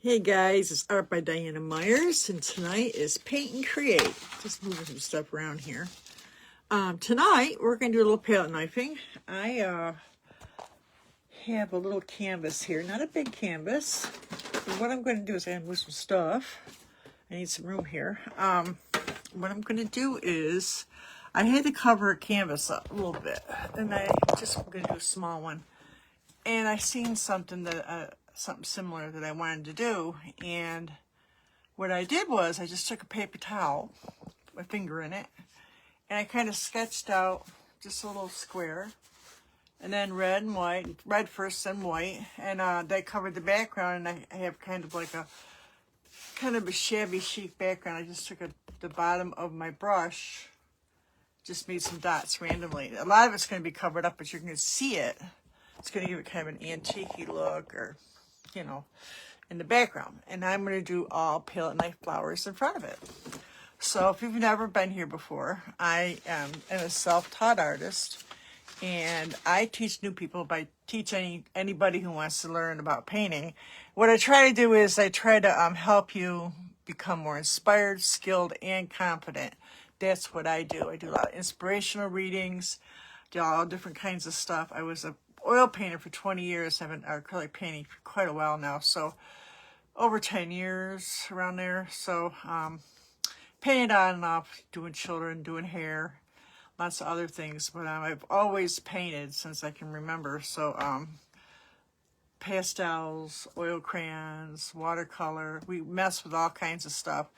Hey guys, it's Art by Diana Myers, and tonight is Paint and Create. Just moving some stuff around here. Tonight we're going to do a little palette knifing. I have a little canvas here, not a big canvas. But what I'm going to do is I'm going to move some stuff. I need some room here. What I'm going to do is I had to cover a canvas up a little bit, and I just going to do a small one. And I seen something that something similar that I wanted to do, and what I did was I just took a paper towel, put my finger in it, and I kind of sketched out just a little square, and then red and white, red first, then white, and that covered the background. And I have kind of a shabby chic background. I just took the bottom of my brush, just made some dots randomly. A lot of it's going to be covered up, but you're going to see it. It's going to give it kind of an antique-y look, or, you know, in the background. And I'm going to do all palette knife flowers in front of it. So if you've never been here before, I am a self-taught artist, and I teach new people by teaching anybody who wants to learn about painting. What I try to do is I try to help you become more inspired, skilled, and confident. That's what I do. I do a lot of inspirational readings, do all different kinds of stuff. I was a oil painter for 20 years. I've been acrylic painting for quite a while now, so over 10 years around there. So painted on and off, doing children, doing hair, lots of other things. But I've always painted since I can remember. So pastels, oil crayons, watercolor. We mess with all kinds of stuff.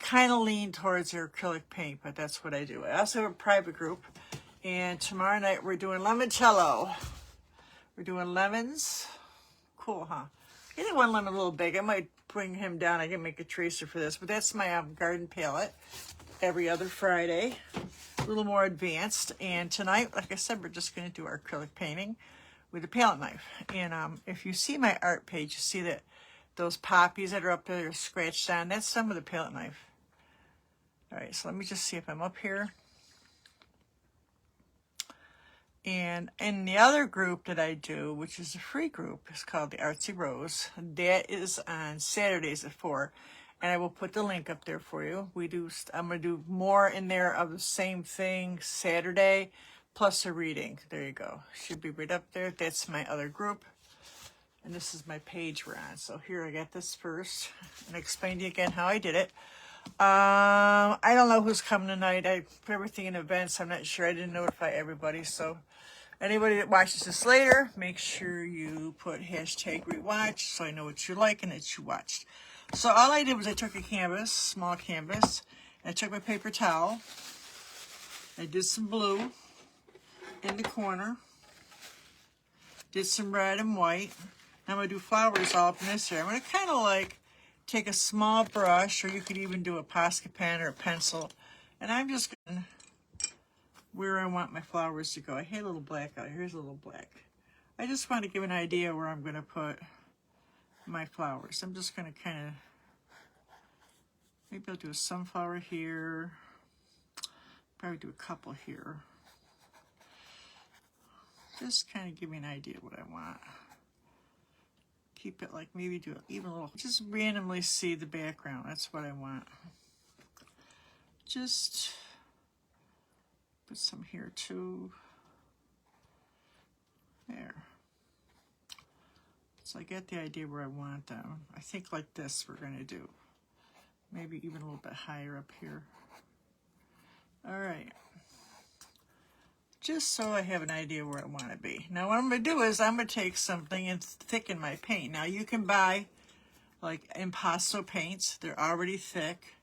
Kind of lean towards your acrylic paint, but that's what I do. I also have a private group, and tomorrow night we're doing limoncello. We're doing lemons. Cool, huh? I think one lemon a little big. I might bring him down. I can make a tracer for this, but that's my garden palette. Every other Friday, a little more advanced. And tonight, like I said, we're just going to do our acrylic painting with a palette knife. And if you see my art page, you see that those poppies that are up there are scratched on. That's some of the palette knife. All right, so let me just see if I'm up here. And in the other group that I do, which is a free group, it's called the Artsy Rose. That is on Saturdays at 4. And I will put the link up there for you. I'm going to do more in there of the same thing Saturday, plus a reading. There you go. Should be right up there. That's my other group. And this is my page we're on. So here, I got this first. And I explain to you again how I did it. I don't know who's coming tonight. I put everything in advance. I'm not sure. I didn't notify everybody. So anybody that watches this later, make sure you put hashtag rewatch so I know what you like and that you watched. So all I did was I took a canvas, small canvas, and I took my paper towel. I did some blue in the corner. Did some red and white. Now I'm going to do flowers all up in this area. I'm going to kind of like take a small brush, or you could even do a Posca pen or a pencil. And I'm just going where I want my flowers to go. I had a little black out. Here's a little black. I just want to give an idea where I'm going to put my flowers. I'm just going to kind of, maybe I'll do a sunflower here. Probably do a couple here. Just kind of give me an idea what I want. Keep it like, maybe do even a little, just randomly see the background. That's what I want. Just put some here too. There. So I get the idea where I want them. I think like this we're going to do. Maybe even a little bit higher up here. All right. Just so I have an idea where I want to be. Now what I'm going to do is I'm going to take something and thicken my paint. Now you can buy like impasto paints. They're already thick.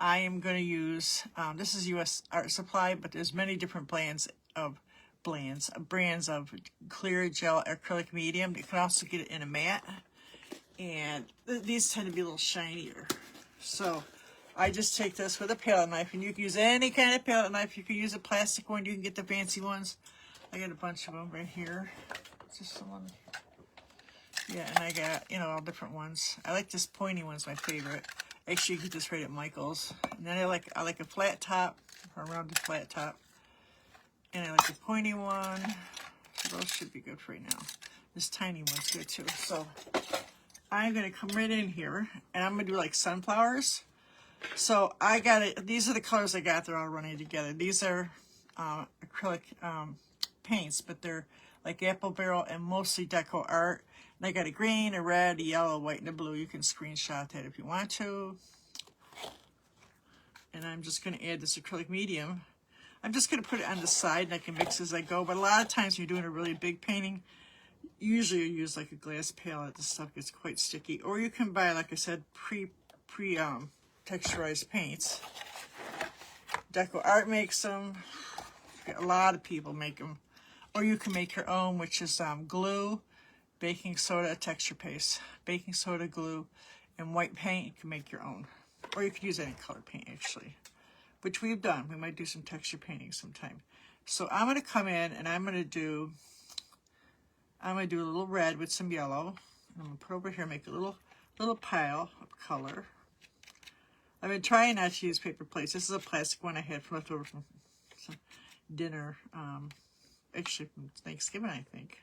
I am going to use, this is U.S. Art Supply, but there's many different brands of clear gel acrylic medium. You can also get it in a matte. And these tend to be a little shinier. So I just take this with a palette knife, and you can use any kind of palette knife. You can use a plastic one. You can get the fancy ones. I got a bunch of them right here. Just someone. Yeah, and I got, all different ones. I like this pointy one's my favorite. Actually, you get this right at Michael's. And then I like a flat top, or a rounded flat top. And I like the pointy one. So those should be good for right now. This tiny one's good too. So I'm going to come right in here, and I'm going to do like sunflowers. So I got it. These are the colors I got. They're all running together. These are acrylic paints, but they're like apple barrel and mostly deco art. And I got a green, a red, a yellow, a white, and a blue. You can screenshot that if you want to. And I'm just going to add this acrylic medium. I'm just going to put it on the side, and I can mix as I go. But a lot of times when you're doing a really big painting, usually you use like a glass palette. This stuff gets quite sticky. Or you can buy, like I said, texturized paints. Deco Art makes them. A lot of people make them. Or you can make your own, which is glue, baking soda, texture paste, baking soda, glue, and white paint. You can make your own. Or you could use any color paint, actually, which we've done. We might do some texture painting sometime. So I'm going to come in and I'm going to do a little red with some yellow. I'm going to put over here, make a little pile of color. I've been trying not to use paper plates. This is a plastic one I had left over from some dinner, actually from Thanksgiving, I think.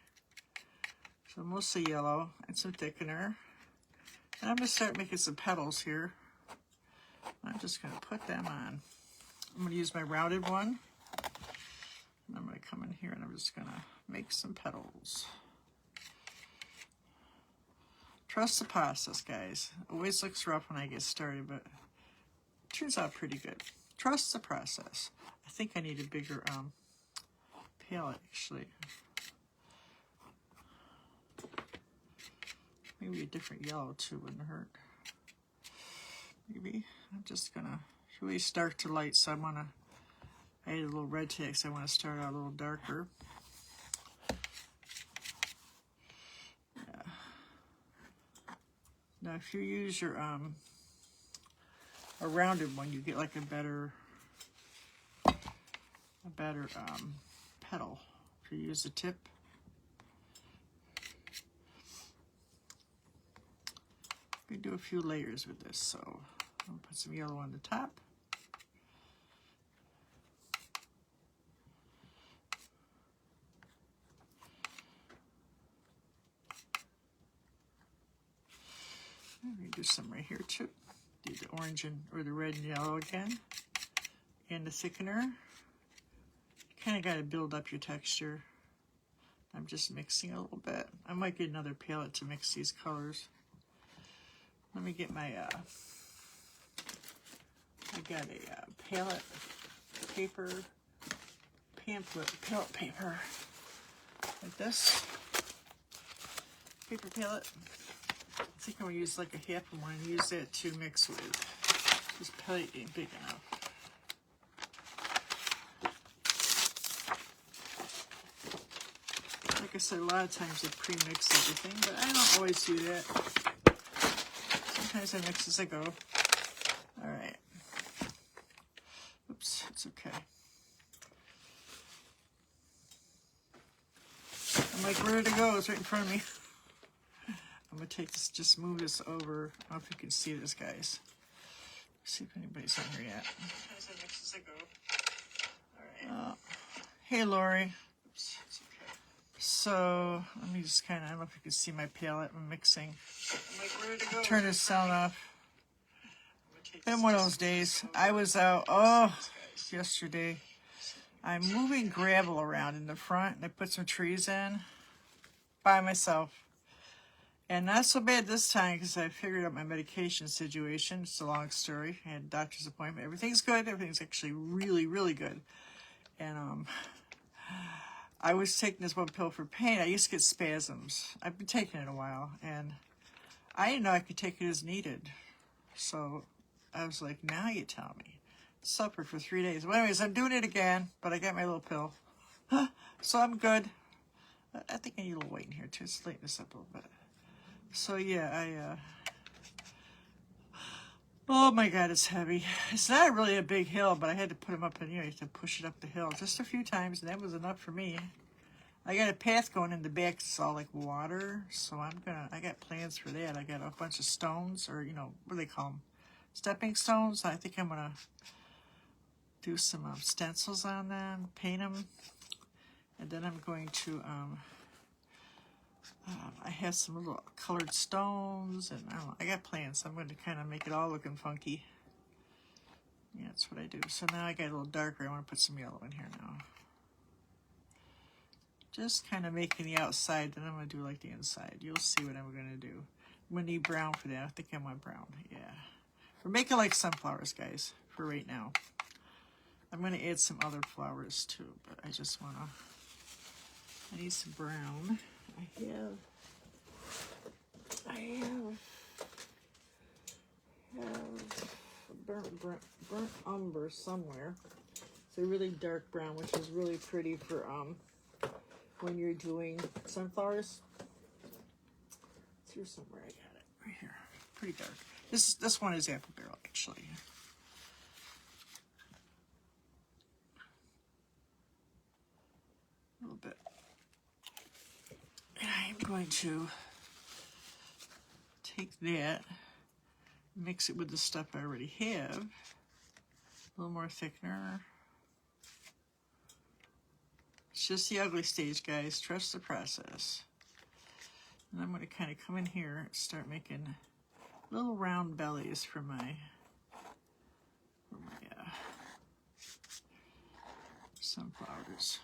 So mostly yellow and some thickener. And I'm going to start making some petals here. I'm just going to put them on. I'm going to use my rounded one. And I'm going to come in here and I'm just going to make some petals. Trust the process, guys. Always looks rough when I get started, but turns out pretty good. Trust the process. I think I need a bigger palette, actually. Maybe a different yellow too wouldn't hurt. Maybe I'm just gonna really start to light, so I want to add a little red to it because I want to start out a little darker. Yeah. Now, if you use your a rounded one, you get like a better petal. If you use the tip. We do a few layers with this, so I'm gonna put some yellow on the top. I'm gonna do some right here too. Do the orange or the red and yellow again, and the thickener. You kind of got to build up your texture. I'm just mixing a little bit. I might get another palette to mix these colors. Let me get my, I got a palette paper, palette paper, like this, paper palette. I think I'm going to use like a half of one and use that to mix with. This palette ain't big enough. Like I said, a lot of times I pre-mix everything, but I don't always do that. Sometimes I mix as I go. All right. Oops, it's okay. I'm like, where did it go? It's right in front of me. I'm going to take this, just move this over. I don't know if you can see this, guys. See if anybody's on here yet. Sometimes I mix as I go. All right. Hey, Lori. Oops, it's okay. So, let me just kind of, I don't know if you can see my palette. I'm mixing. I'm like, where did it go? Turn this sound off. Been one of those days. I was out, yesterday. I'm moving gravel around in the front, and I put some trees in by myself. And not so bad this time because I figured out my medication situation. It's a long story. I had a doctor's appointment. Everything's good. Everything's actually really, really good. And I was taking this one pill for pain. I used to get spasms. I've been taking it a while, and I didn't know I could take it as needed. So I was like, now you tell me. Suffered for 3 days. Well, anyways, I'm doing it again, but I got my little pill. So I'm good. I think I need a little weight in here too. Let's lighten this up a little bit. So yeah, oh my God, it's heavy. It's not really a big hill, but I had to put them up in here. You have to push it up the hill just a few times, and that was enough for me. I got a path going in the back. It's all like water, so I got plans for that. I got a bunch of stones, or what do they call them? Stepping stones. I think I'm gonna do some stencils on them, paint them, and then I'm going to I have some little colored stones, and I don't know, I got plans, so I'm going to kind of make it all looking funky. Yeah, that's what I do. So now I got a little darker. I want to put some yellow in here now. Just kind of making the outside, then I'm going to do like the inside. You'll see what I'm going to do. I'm going to need brown for that. I think I want brown. Yeah. We're making like sunflowers, guys, for right now. I'm going to add some other flowers too, but I just want to, I need some brown. I have burnt umber somewhere. It's a really dark brown, which is really pretty for when you're doing sunflowers. It's here somewhere. I got it right here. Pretty dark. This one is apple barrel actually. A little bit. And I am going to take that, mix it with the stuff I already have. A little more thickener. It's just the ugly stage, guys. Trust the process. And I'm going to kind of come in here and start making little round bellies for my sunflowers.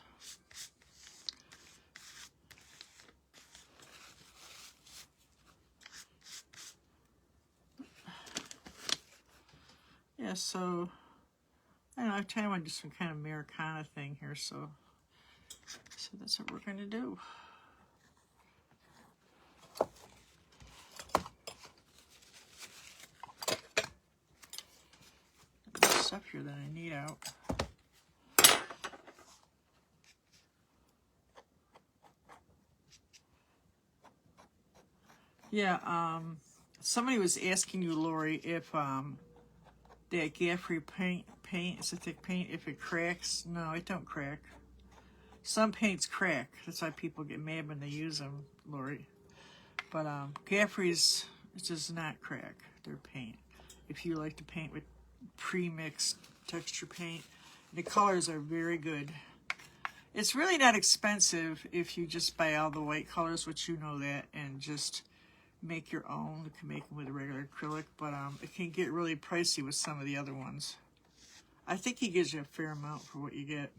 Yeah, so I don't know, I kind of want to do some kind of Americana thing here, so that's what we're going to do. There's stuff here that I need out. Yeah, somebody was asking you, Lori, if that Gaffrey paint, it's a thick paint, if it cracks. No, it don't crack. Some paints crack. That's why people get mad when they use them, Lori. But Gaffrey's, it does not crack their paint. If you like to paint with pre-mixed texture paint, the colors are very good. It's really not expensive if you just buy all the white colors, which you know that, and just make your own. You can make them with a regular acrylic, but it can get really pricey with some of the other ones. I think he gives you a fair amount for what you get.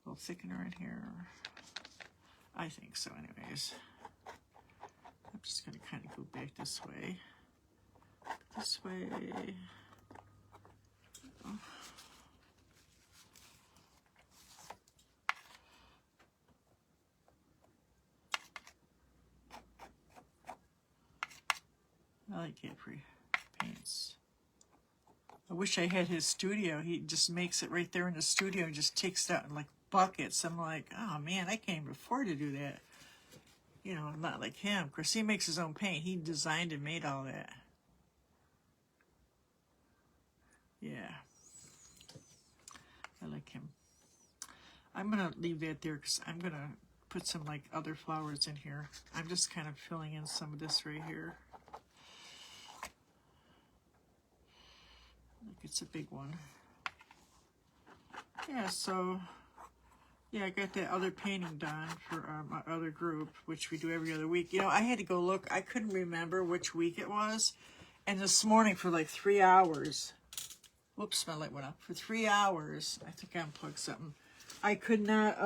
A little thickener in here. I think so anyways. I'm just going to kind of go back this way. This way. Oh. I like Capri paints. I wish I had his studio. He just makes it right there in the studio and just takes that in like buckets. I'm like, oh man, I can't even afford to do that. You know, I'm not like him. Of course, he makes his own paint. He designed and made all that. Yeah. I like him. I'm going to leave that there because I'm going to put some like other flowers in here. I'm just kind of filling in some of this right here. Like it's a big one. Yeah, so yeah, I got that other painting done for my other group, which we do every other week. You know, I had to go look. I couldn't remember which week it was. And this morning for like 3 hours, whoops, my light went up. For 3 hours, I think I unplugged something. I could not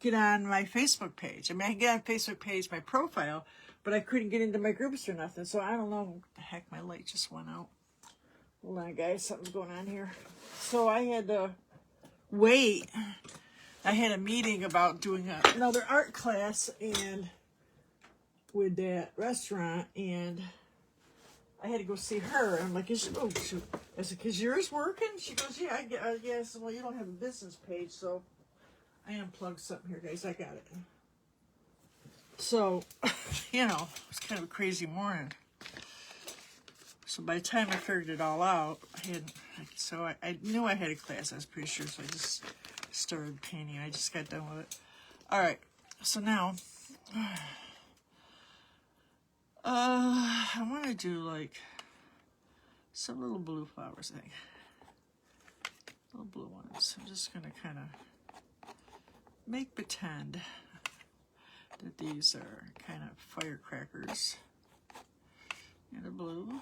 get on my Facebook page. I mean, I can get on Facebook page, my profile, but I couldn't get into my groups or nothing. So I don't know what the heck, my light just went out. Hold on, guys, something's going on here. So I had to wait. I had a meeting about doing another art class and with that restaurant, and I had to go see her. I'm like, oh shoot. I said, is yours working? She goes, yeah, I guess. Well, you don't have a business page, so I unplugged something here, guys. I got it. So, you know, it's kind of a crazy morning. So by the time I figured it all out, I knew I had a class, I was pretty sure, so I just started painting. I just got done with it. All right, so now, I want to do like some little blue flowers, I think. Little blue ones. I'm just going to kind of make pretend. that these are kind of firecrackers in the blue.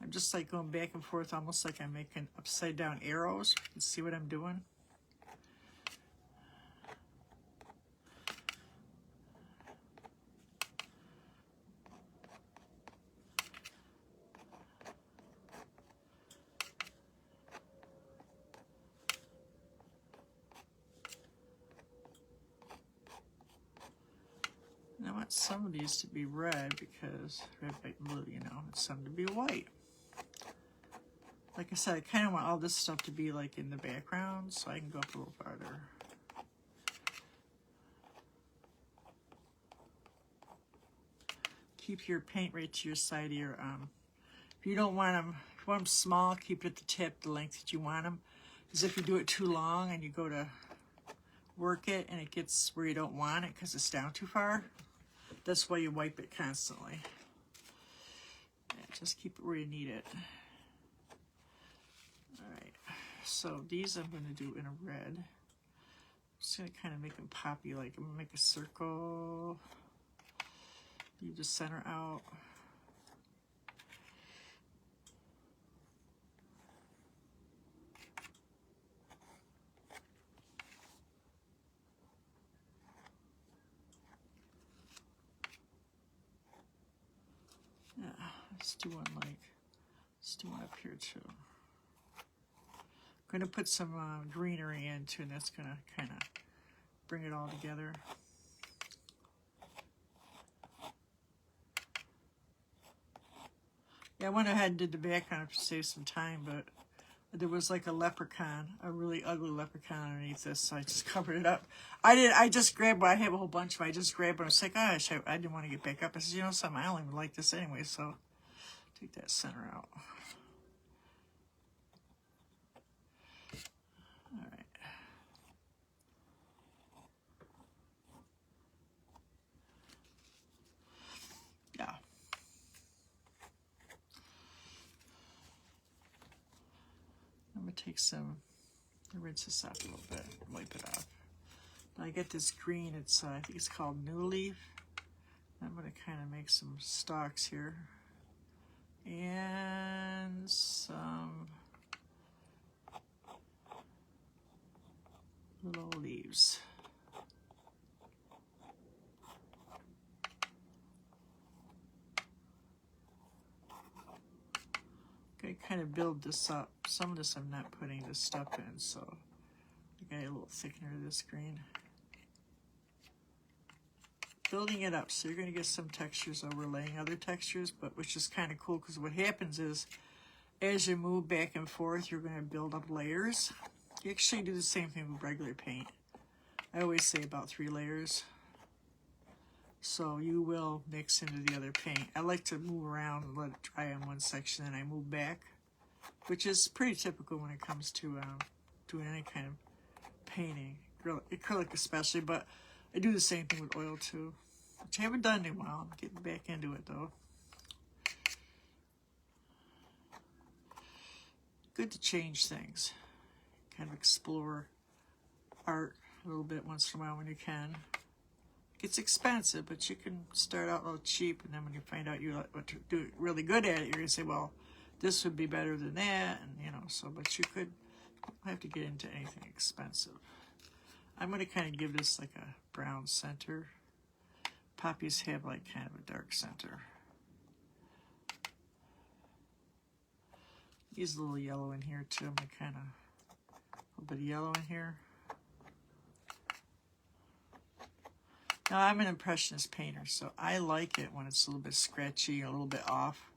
I'm just like going back and forth, almost like I'm making upside down arrows. You can see what I'm doing. And I want some of these to be red because red, white, and blue, you know, and some to be white. Like I said, I kind of want all this stuff to be like in the background, so I can go up a little farther. Keep your paint right to your side of your, if you don't want them, if you want them small, keep it at the tip, the length that you want them. Because if you do it too long and you go to work it and it gets where you don't want it because it's down too far, that's why you wipe it constantly. Yeah, just keep it where you need it. Alright, so these I'm going to do in a red. I'm just going to kind of make them poppy, like I'm going to make a circle. Leave the center out. Yeah, let's do one up here too. I'm going to put some greenery in too, and that's going to kind of bring it all together. Yeah, I went ahead and did the background to save some time, but there was like a leprechaun, a really ugly leprechaun underneath this, so I just covered it up. I just grabbed one. I have a whole bunch of them. I just grabbed one. I was like, gosh, I didn't want to get back up. I said, you know something, I don't even like this anyway, so take that center out. All right. Yeah. I'm going to take some, rinse this off a little bit, wipe it off. Now I get this green, it's I think it's called New Leaf. I'm going to kind of make some stalks here. And some little leaves. Okay, kind of build this up. Some of this I'm not putting this stuff in, so I got a little thickener of this green. Building it up, so you're going to get some textures overlaying other textures, but which is kind of cool because what happens is as you move back and forth, you're going to build up layers. You actually do the same thing with regular paint. I always say about 3 layers. So you will mix into the other paint. I like to move around and let it dry on one section and I move back, which is pretty typical when it comes to doing any kind of painting, acrylic especially, but I do the same thing with oil too, which I haven't done in a while. I'm getting back into it though. Good to change things, kind of explore art a little bit once in a while when you can. It's expensive, but you can start out a little cheap, and then when you find out you want to do really good at it, you're going to say, well, this would be better than that, and you know, so, but you could have to get into anything expensive. I'm going to kind of give this like a brown center. Poppies have like kind of a dark center. Use a little yellow in here too. I'm going to kind of, a little bit of yellow in here. Now, I'm an impressionist painter, so I like it when it's a little bit scratchy, a little bit off.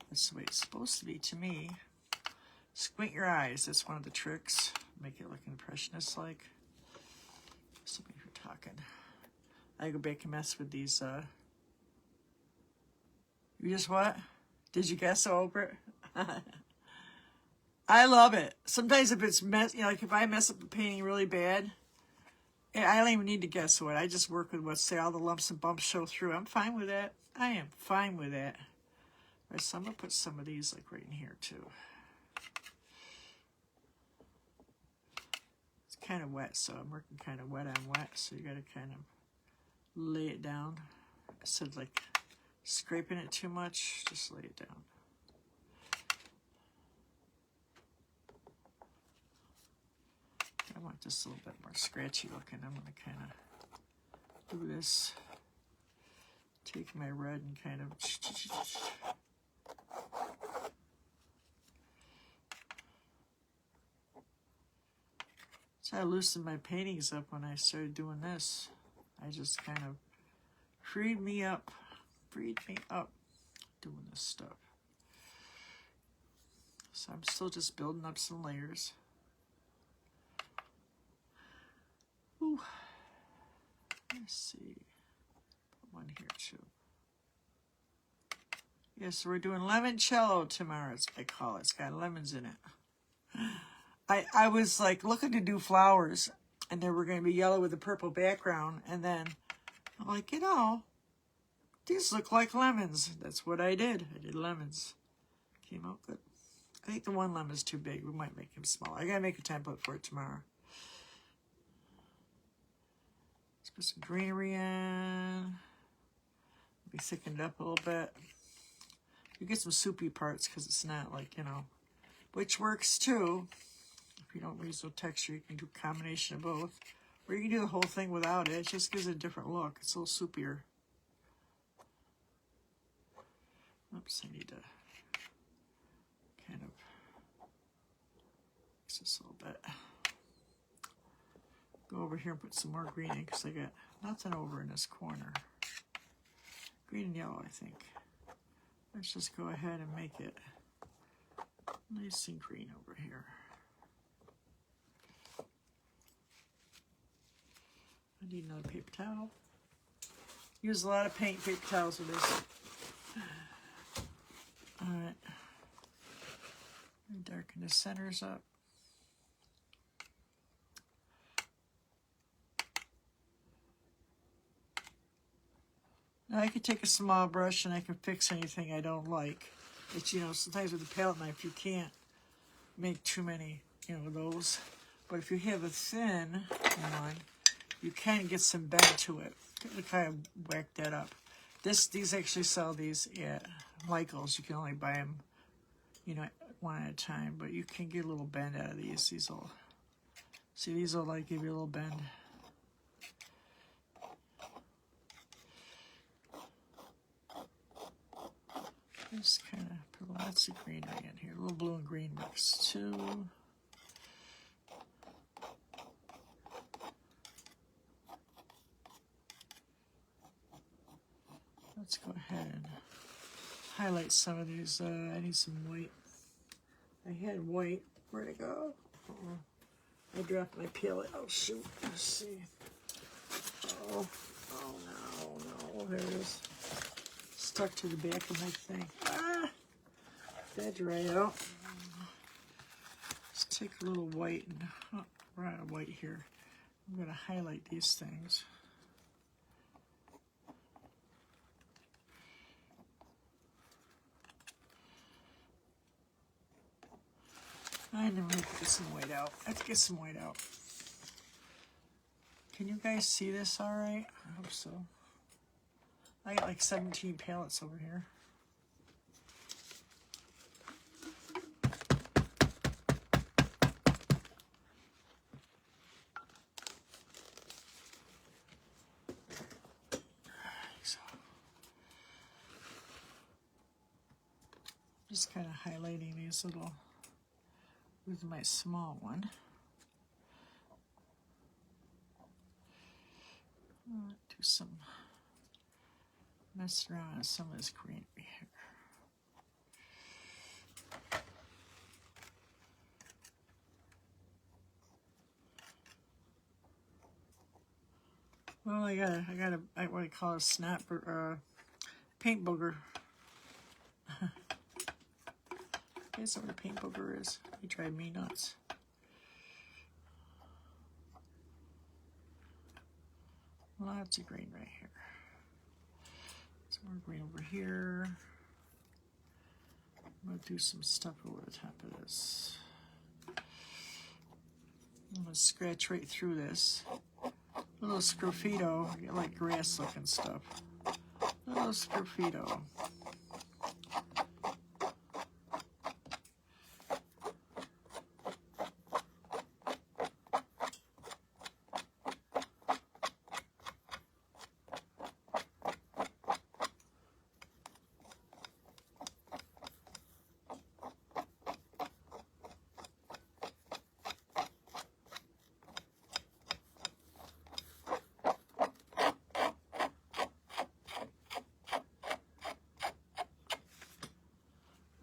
That's the way it's supposed to be to me. Squint your eyes. That's one of the tricks. Make it look impressionist-like. Something you're talking. I go back and mess with these. You just what? Did you guess so, Oprah? I love it. Sometimes if it's mess, you know, like if I mess up a painting really bad, I don't even need to guess what. I just work with what, say, all the lumps and bumps show through. I'm fine with that. I am fine with that. All right, so I'm going to put some of these like right in here too. Let's kind of wet, so I'm working kind of wet on wet, so you got to kind of lay it down. Instead of like scraping it too much, just lay it down. I want this a little bit more scratchy looking. I'm going to kind of do this. Take my red and kind of... So I loosened my paintings up when I started doing this. I just kind of freed me up doing this stuff. So I'm still just building up some layers. Ooh. Let's see. Put one here too. Yes, so we're doing limoncello tomorrow, it's what I call it. It's got lemons in it. I was like looking to do flowers, and they were going to be yellow with a purple background, and then I'm like, you know, these look like lemons. That's what I did. I did lemons. Came out good. I think the one lemon's too big. We might make him smaller. I got to make a template for it tomorrow. Let's put some greenery in. Be thickened up a little bit. You get some soupy parts because it's not like, you know, which works too. If you don't use no texture, you can do a combination of both. Or you can do the whole thing without it. It just gives it a different look. It's a little soupier. Oops, I need to kind of mix this a little bit. Go over here and put some more green in because I got nothing over in this corner. Green and yellow, I think. Let's just go ahead and make it nice and green over here. I need another paper towel. Use a lot of paint paper towels with this. Alright. Darken the centers up. Now I could take a small brush and I can fix anything I don't like. It's, you know, sometimes with a palette knife you can't make too many, you know, those. But if you have a thin one, you can get some bend to it. To kind of whack that up. These actually sell these at Michael's. You can only buy them, you know, one at a time. But you can get a little bend out of these. These will like give you a little bend. Just kind of put lots of greenery in here. A little blue and green mix too. Let's go ahead and highlight some of these. I need some white. I had white. Where'd it go? I dropped my palette. Oh, shoot. Let's see. Oh no. There it is. Stuck to the back of my thing. Ah! That dry out. Let's take a little white and we're out of white here. I'm going to highlight these things. I never get some white out. I have to get some white out. Can you guys see this all right? I hope so. I got like 17 palettes over here. So, just kind of highlighting these little with my small one. Do some mess around with some of this greenery here. Well, I got what I call a snap or paint booger. You guys know what a paint booger is? He drive me nuts. Lots of green right here. Some more green over here. I'm going to do some stuff over the top of this. I'm going to scratch right through this. Little sgraffito, like grass looking stuff. Little sgraffito.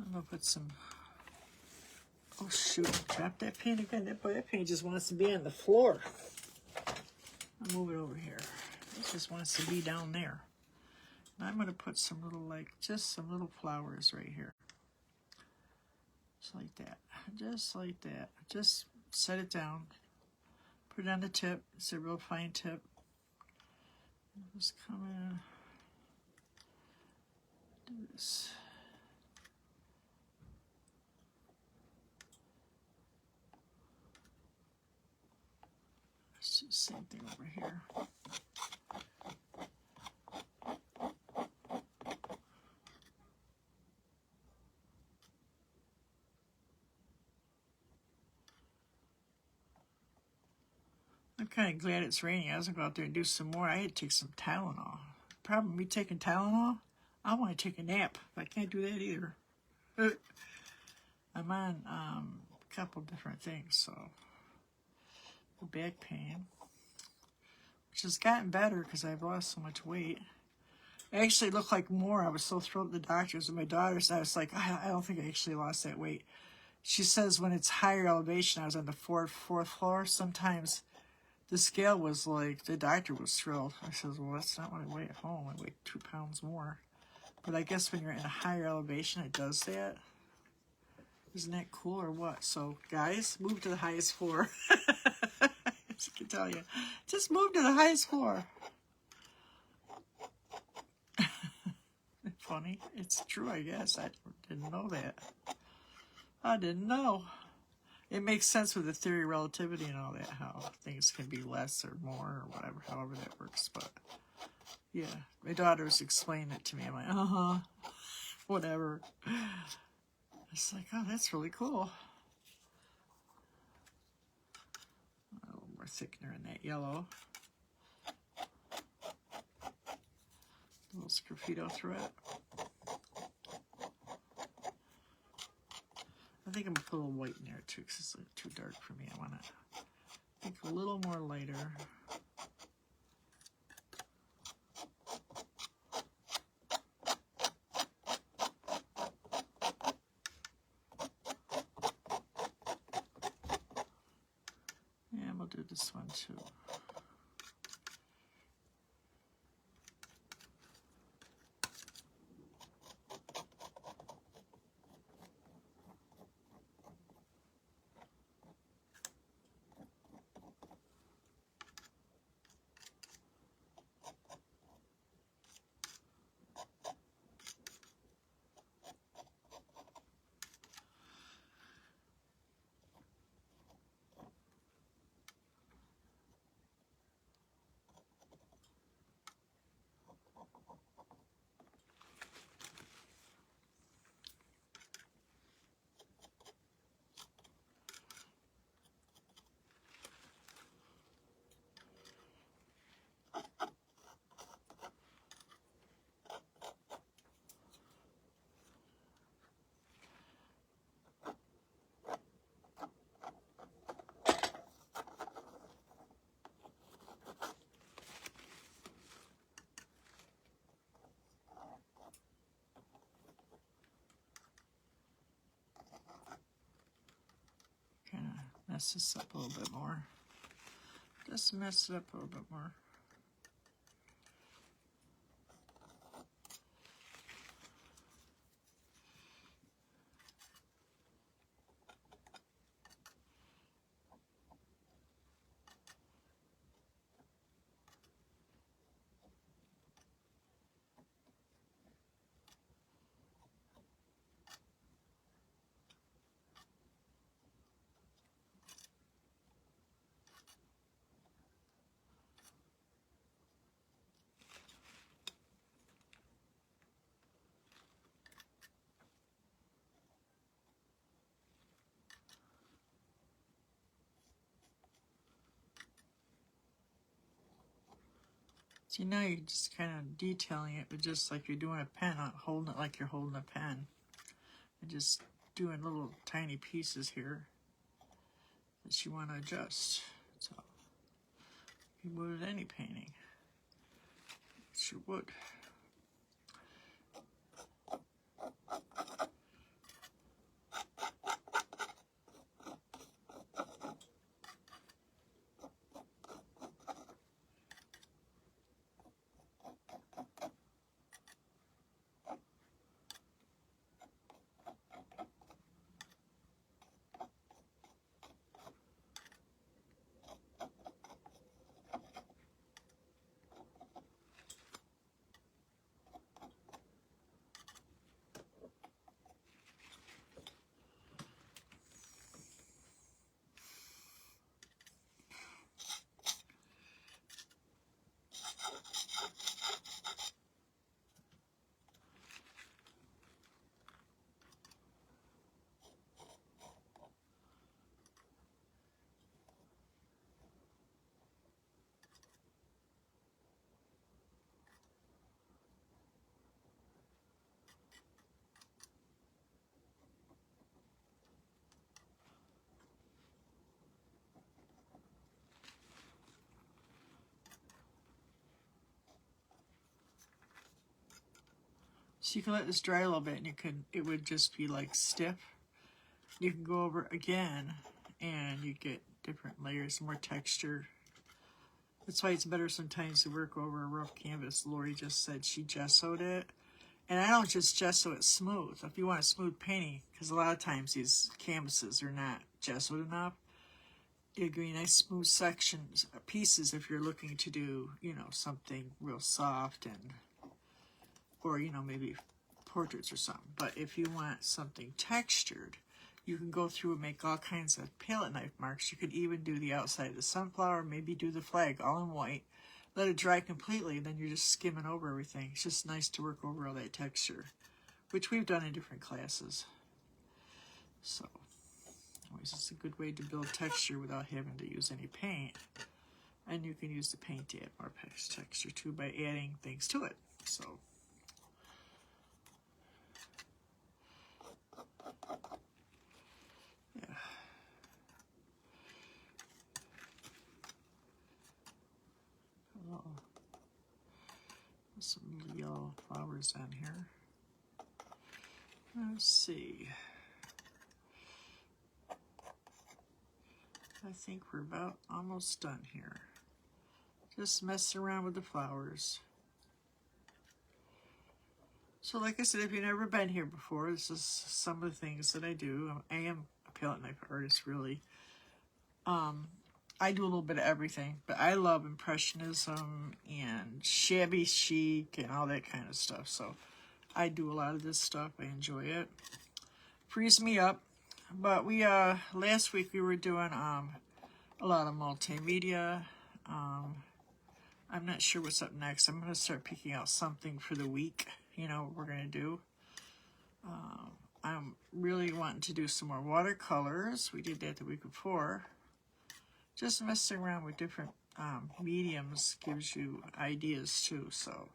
I'm going to put some, oh shoot, drop that paint again. That paint just wants to be on the floor. I'll move it over here. It just wants to be down there. And I'm going to put some little, like, just some little flowers right here. Just like that. Just like that. Just set it down. Put it on the tip. It's a real fine tip. Just come in. Do this. Let's do the same thing over here. I'm kind of glad it's raining. I was going to go out there and do some more. I had to take some Tylenol. Problem me taking Tylenol, I want to take a nap. I can't do that either. I'm on a couple different things, so back pain, which has gotten better because I've lost so much weight. I actually looked like more. I was so thrilled at the doctors and my daughters. I was like, I don't think I actually lost that weight. She says when it's higher elevation, I was on the fourth floor. Sometimes the scale was like, the doctor was thrilled. I says, well, that's not what I weigh at home. I weigh 2 pounds more. But I guess when you're in a higher elevation, it does that. Isn't that cool or what? So, guys, move to the highest floor. As I can tell you. Just move to the highest floor. Funny. It's true, I guess. I didn't know that. I didn't know. It makes sense with the theory of relativity and all that, how things can be less or more or whatever, however that works. But, yeah, my daughters explained it to me. I'm like, whatever. It's like, oh, that's really cool. A little more thickener in that yellow. A little sgraffito through it. I think I'm going to put a little white in there too, because it's too dark for me. I want to make it a little more lighter. Yeah, we'll do this one too. Kind of mess this up a little bit more. Just mess it up a little bit more. See, now you're just kind of detailing it, but just like you're doing a pen, not holding it like you're holding a pen. And just doing little tiny pieces here that you want to adjust. So you would with any painting. It's your wood. So you can let this dry a little bit, and it would just be like stiff. You can go over again, and you get different layers, more texture. That's why it's better sometimes to work over a rough canvas. Lori just said she gessoed it. And I don't just gesso it smooth. If you want a smooth painting, because a lot of times these canvases are not gessoed enough, it'll give you nice smooth sections, pieces if you're looking to do, you know, something real soft and, or, you know, maybe portraits or something. But if you want something textured, you can go through and make all kinds of palette knife marks. You could even do the outside of the sunflower, maybe do the flag all in white. Let it dry completely, then you're just skimming over everything. It's just nice to work over all that texture, which we've done in different classes. So, anyways, it's a good way to build texture without having to use any paint. And you can use the paint to add more texture too by adding things to it. So, yeah. Oh, some little yellow flowers on here. Let's see. I think we're about almost done here. Just messing around with the flowers. So like I said, if you've never been here before, this is some of the things that I do. I am a palette knife artist, really. I do a little bit of everything, but I love Impressionism and shabby chic and all that kind of stuff. So I do a lot of this stuff. I enjoy it. Frees me up. But we last week we were doing a lot of multimedia. I'm not sure what's up next. I'm going to start picking out something for the week. You know what we're going to do. I'm really wanting to do some more watercolors. We did that the week before. Just messing around with different mediums gives you ideas too. So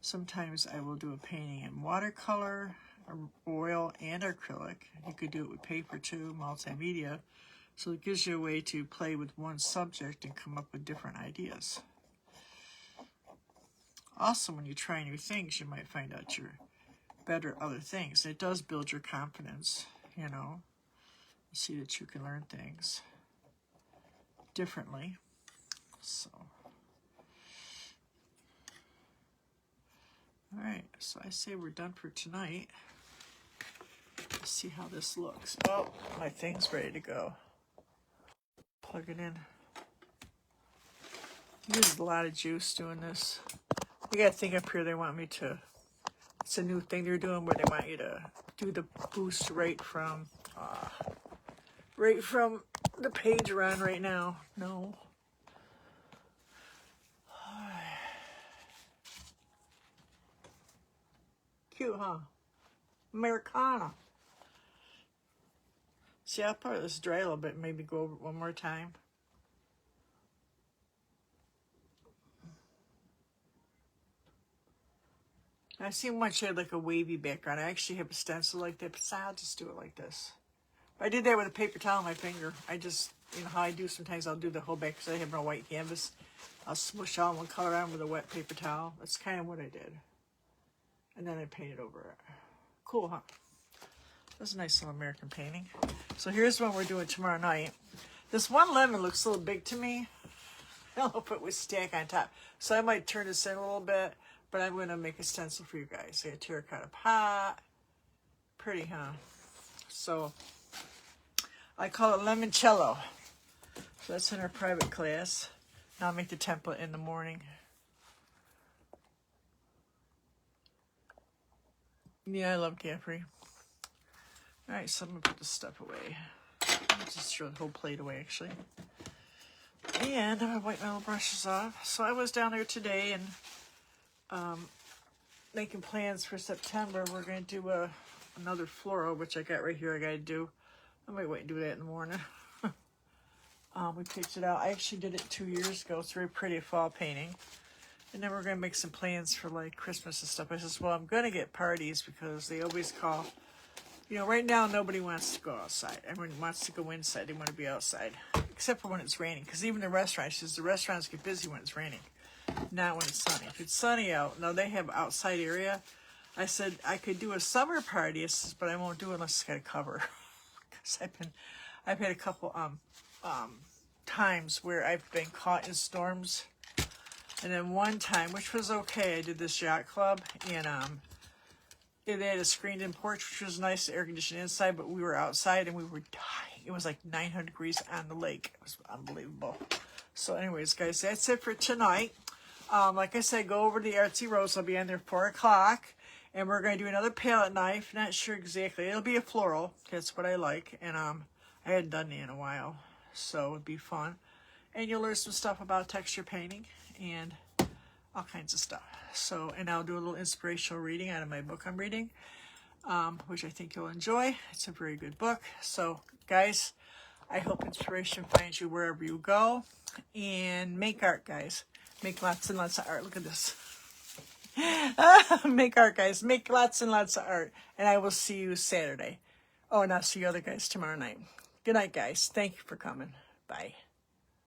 sometimes I will do a painting in watercolor, oil, and acrylic. You could do it with paper too, multimedia. So it gives you a way to play with one subject and come up with different ideas. Also, when you try new things, you might find out you're better at other things. It does build your confidence, you know. See that you can learn things differently. So, all right. So I say we're done for tonight. Let's see how this looks. Oh, my thing's ready to go. Plug it in. Uses a lot of juice doing this. We got a thing up here they want me to, it's a new thing they're doing where they want you to do the boost right from the page we're on right now. No. Cute, huh? Americana. See, I'll probably let this dry a little bit, maybe go over it one more time. I seen one she had like a wavy background. I actually have a stencil like that, but I'll just do it like this. I did that with a paper towel on my finger. I just, you know how I do sometimes, I'll do the whole back because I have no white canvas. I'll smush all one color on with a wet paper towel. That's kind of what I did. And then I painted over it. Cool, huh? That's a nice little American painting. So here's what we're doing tomorrow night. This one lemon looks a little big to me. I don't know if it would stack on top. So I might turn this in a little bit, but I'm going to make a stencil for you guys. I got a terracotta pot. Pretty, huh? So I call it limoncello. So that's in our private class. Now I'll make the template in the morning. Yeah, I love Caffrey. Alright, so I'm going to put this stuff away. I'll just throw the whole plate away, actually. And I'm going to wipe my little brushes off. So I was down there today and making plans for September. We're going to do another floral, which I got right here I got to do. I might wait and do that in the morning. We picked it out. I actually did it 2 years ago. It's a very pretty fall painting. And then we're going to make some plans for like Christmas and stuff. I says, well, I'm going to get parties because they always call. You know, right now nobody wants to go outside. Everyone wants to go inside. They want to be outside. Except for when it's raining. Because even the restaurants, she says the restaurants get busy when it's raining. Not when it's sunny. If it's sunny out, no, they have outside area. I said I could do a summer party, but I won't do it unless it's got a cover. Because I've had a couple times where I've been caught in storms. And then one time, which was okay, I did this yacht club, and they had a screened-in porch, which was nice, air conditioned inside, but we were outside and we were dying. It was like 900 degrees on the lake. It was unbelievable. So anyways, guys, that's it for tonight. Like I said, go over to the Artsy Rose. I'll be on there 4 o'clock. And we're going to do another palette knife. Not sure exactly. It'll be a floral. That's what I like. And I hadn't done it in a while. So it'd be fun. And you'll learn some stuff about texture painting and all kinds of stuff. So, and I'll do a little inspirational reading out of my book I'm reading, which I think you'll enjoy. It's a very good book. So, guys, I hope inspiration finds you wherever you go. And make art, guys. Make lots and lots of art. Look at this. Make art, guys. Make lots and lots of art. And I will see you Saturday. Oh, and I'll see you other guys tomorrow night. Good night, guys. Thank you for coming. Bye.